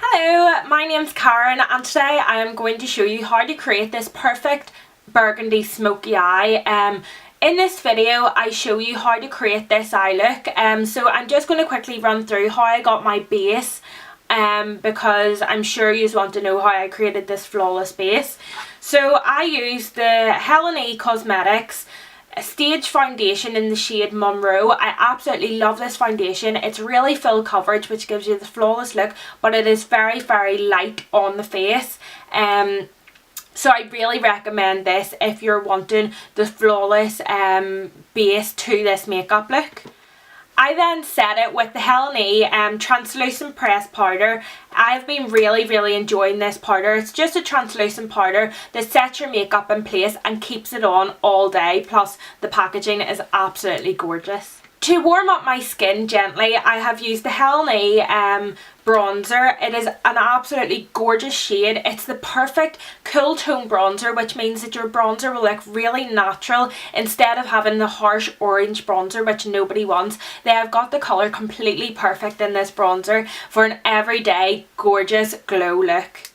Hello, my name's Karen and today I am going to show you how to create this perfect burgundy smoky eye. In this video I show you how to create this eye look. So I'm just going to quickly run through how I got my base because I'm sure you want to know how I created this flawless base. So I used the Helen Cosmetics Stage Foundation in the shade Monroe. I absolutely love this foundation. It's really full coverage, which gives you the flawless look, but it is very light on the face. So I really recommend this if you're wanting the flawless base to this makeup look. I then set it with the Helen translucent press powder. I've been really enjoying this powder. It's just a translucent powder that sets your makeup in place and keeps it on all day. Plus the packaging is absolutely gorgeous. To warm up my skin gently, I have used the Helen bronzer. It is an absolutely gorgeous shade. It's the perfect cool tone bronzer, which means that your bronzer will look really natural instead of having the harsh orange bronzer, which nobody wants. They have got the colour completely perfect in this bronzer for an everyday gorgeous glow look.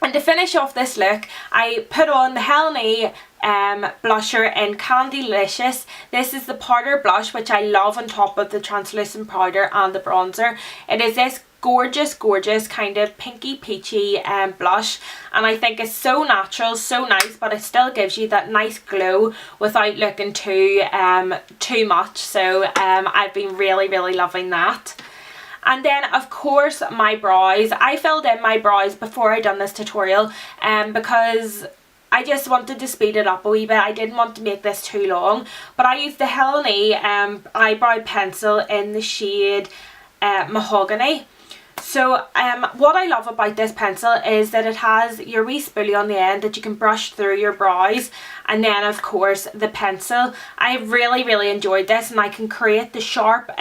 And to finish off this look, I put on the Helen blusher in Candylicious. This is the powder blush, which I love on top of the translucent powder and the bronzer. It is this gorgeous kind of pinky peachy blush, and I think it's so natural, so nice, but it still gives you that nice glow without looking too much. So I've been really loving that. And then of course my brows. I filled in my brows before I done this tutorial because I just wanted to speed it up a wee bit. I didn't want to make this too long, but I used the Helen eyebrow pencil in the shade Mahogany. So what I love about this pencil is that it has your wee spoolie on the end that you can brush through your brows, and then of course the pencil. I really enjoyed this, and I can create the sharp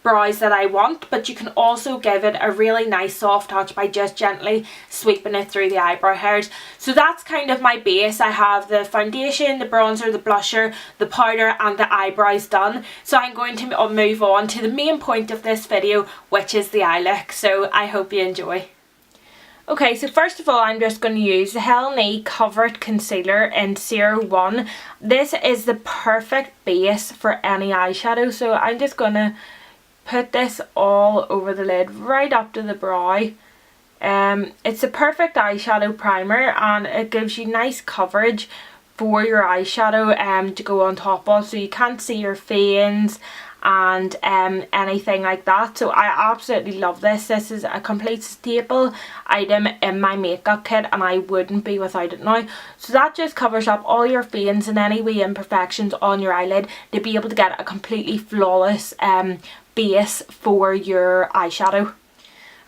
brows that I want, but you can also give it a really nice soft touch by just gently sweeping it through the eyebrow hairs. So that's kind of my base. I have the foundation, the bronzer, the blusher, the powder and the eyebrows done. So I'm going to move on to the main point of this video, which is the eye look. So I hope you enjoy. Okay, so first of all I'm just going to use the Helen Covered Concealer in 01. This is the perfect base for any eyeshadow, so I'm just going to put this all over the lid right up to the brow. It's a perfect eyeshadow primer, and it gives you nice coverage for your eyeshadow to go on top of, so you can't see your veins and anything like that. So I absolutely love this. This is a complete staple item in my makeup kit, and I wouldn't be without it now. So that just covers up all your veins and any wee imperfections on your eyelid to be able to get a completely flawless base for your eyeshadow.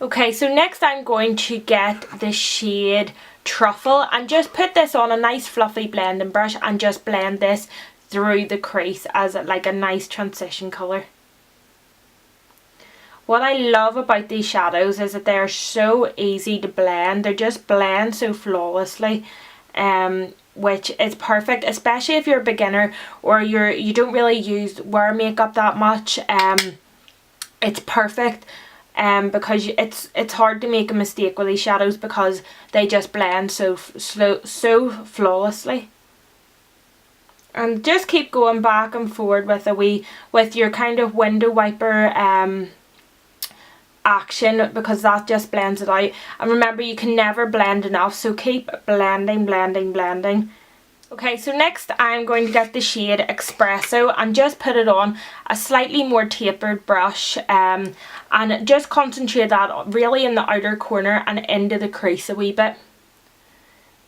Okay, so next I'm going to get the shade Truffle and just put this on a nice fluffy blending brush and just blend this through the crease as like a nice transition colour. What I love about these shadows is that they're so easy to blend. They just blend so flawlessly, which is perfect, especially if you're a beginner or you don't really wear makeup that much. It's perfect because it's hard to make a mistake with these shadows because they just blend so flawlessly. And just keep going back and forward with your kind of window wiper action, because that just blends it out. And remember, you can never blend enough, so keep blending. Okay, so next I'm going to get the shade Espresso and just put it on a slightly more tapered brush and just concentrate that really in the outer corner and into the crease a wee bit.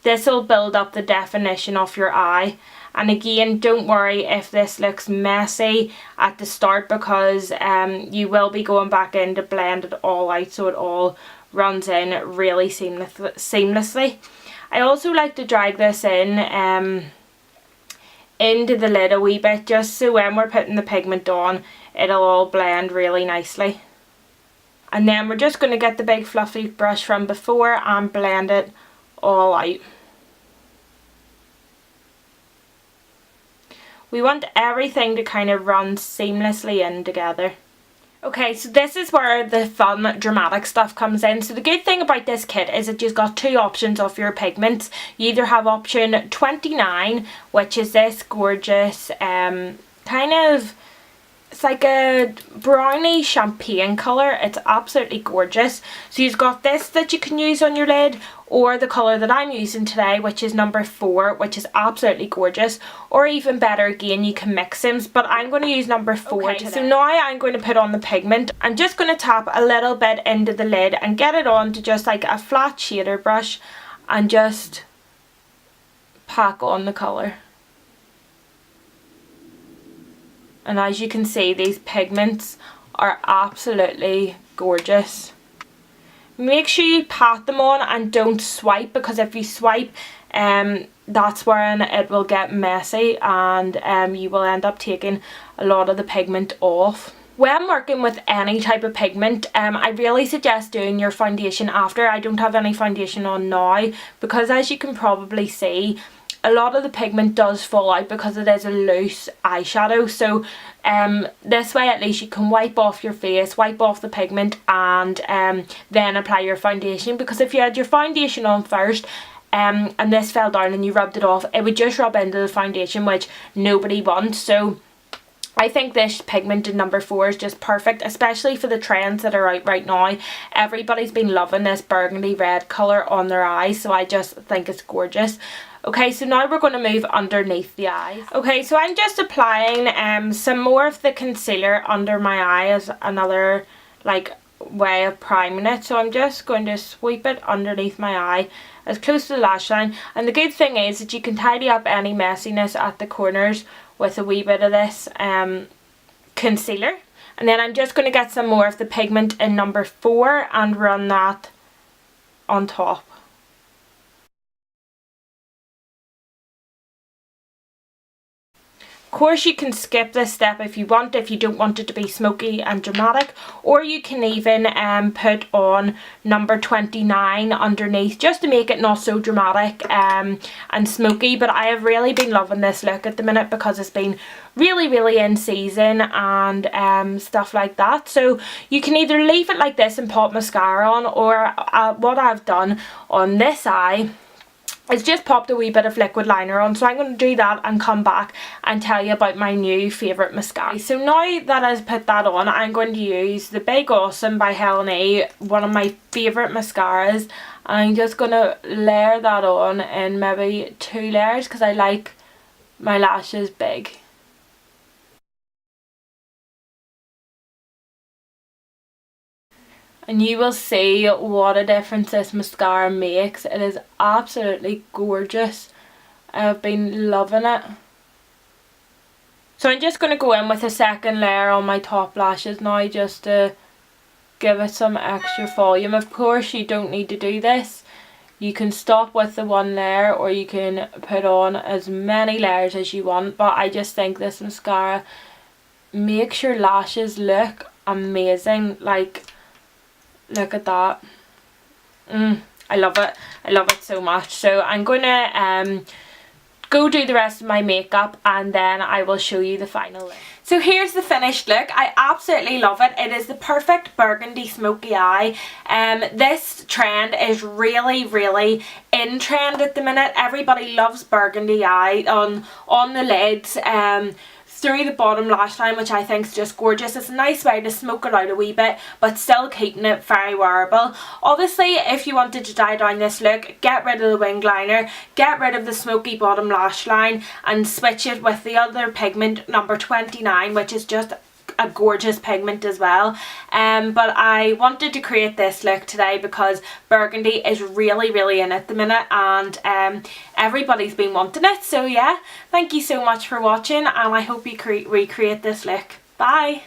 This will build up the definition of your eye. And again, don't worry if this looks messy at the start, because you will be going back in to blend it all out so it all runs in really seamlessly. I also like to drag this in into the lid a wee bit, just so when we're putting the pigment on it'll all blend really nicely. And then we're just going to get the big fluffy brush from before and blend it all out. We want everything to kind of run seamlessly in together. Okay, so this is where the fun dramatic stuff comes in. So the good thing about this kit is that you've got two options of your pigments. You either have option 29, which is this gorgeous kind of, it's like a browny champagne colour. It's absolutely gorgeous. So you've got this that you can use on your lid, or the colour that I'm using today, which is number 4, which is absolutely gorgeous. Or even better, again, you can mix them, but I'm going to use number 4 today. So now I'm going to put on the pigment. I'm just going to tap a little bit into the lid and get it on to just like a flat shader brush and just pack on the colour. And as you can see, these pigments are absolutely gorgeous. Make sure you pat them on and don't swipe, because if you swipe, that's when it will get messy and you will end up taking a lot of the pigment off. When working with any type of pigment, I really suggest doing your foundation after. I don't have any foundation on now because, as you can probably see, a lot of the pigment does fall out because it is a loose eyeshadow. So this way at least you can wipe off your face, wipe off the pigment, and then apply your foundation. Because if you had your foundation on first and this fell down and you rubbed it off, it would just rub into the foundation, which nobody wants. So I think this pigment in number 4 is just perfect, especially for the trends that are out right now. Everybody's been loving this burgundy red colour on their eyes, so I just think it's gorgeous. Okay, so now we're going to move underneath the eyes. Okay, so I'm just applying some more of the concealer under my eye as another like way of priming it. So I'm just going to sweep it underneath my eye as close to the lash line. And the good thing is that you can tidy up any messiness at the corners with a wee bit of this concealer. And then I'm just going to get some more of the pigment in number 4 and run that on top. Of course, you can skip this step if you want, if you don't want it to be smoky and dramatic, or you can even put on number 29 underneath just to make it not so dramatic and smoky. But I have really been loving this look at the minute because it's been really in season and stuff like that. So you can either leave it like this and pop mascara on, or what I've done on this eye is just popped a wee bit of liquid liner on. So I'm going to do that and come back and tell you about my new favourite mascara. So now that I've put that on, I'm going to use the Big Awesome by Helen, one of my favourite mascaras. I'm just going to layer that on in maybe 2 layers because I like my lashes big. And you will see what a difference this mascara makes. It is absolutely gorgeous. I've been loving it. So I'm just going to go in with a second layer on my top lashes now just to give it some extra volume. Of course, you don't need to do this. You can stop with the 1 layer, or you can put on as many layers as you want. But I just think this mascara makes your lashes look amazing. Like, look at that. I love it. I love it so much. So I'm going to go do the rest of my makeup and then I will show you the final look. So here's the finished look. I absolutely love it. It is the perfect burgundy smoky eye. This trend is really in trend at the minute. Everybody loves burgundy eye on the lids. Through the bottom lash line, which I think is just gorgeous. It's a nice way to smoke it out a wee bit but still keeping it very wearable. Obviously, if you wanted to dye down this look, get rid of the wing liner, get rid of the smoky bottom lash line and switch it with the other pigment, number 29, which is just a gorgeous pigment as well. But I wanted to create this look today because burgundy is really in at the minute and everybody's been wanting it. So yeah, thank you so much for watching and I hope you recreate this look. Bye!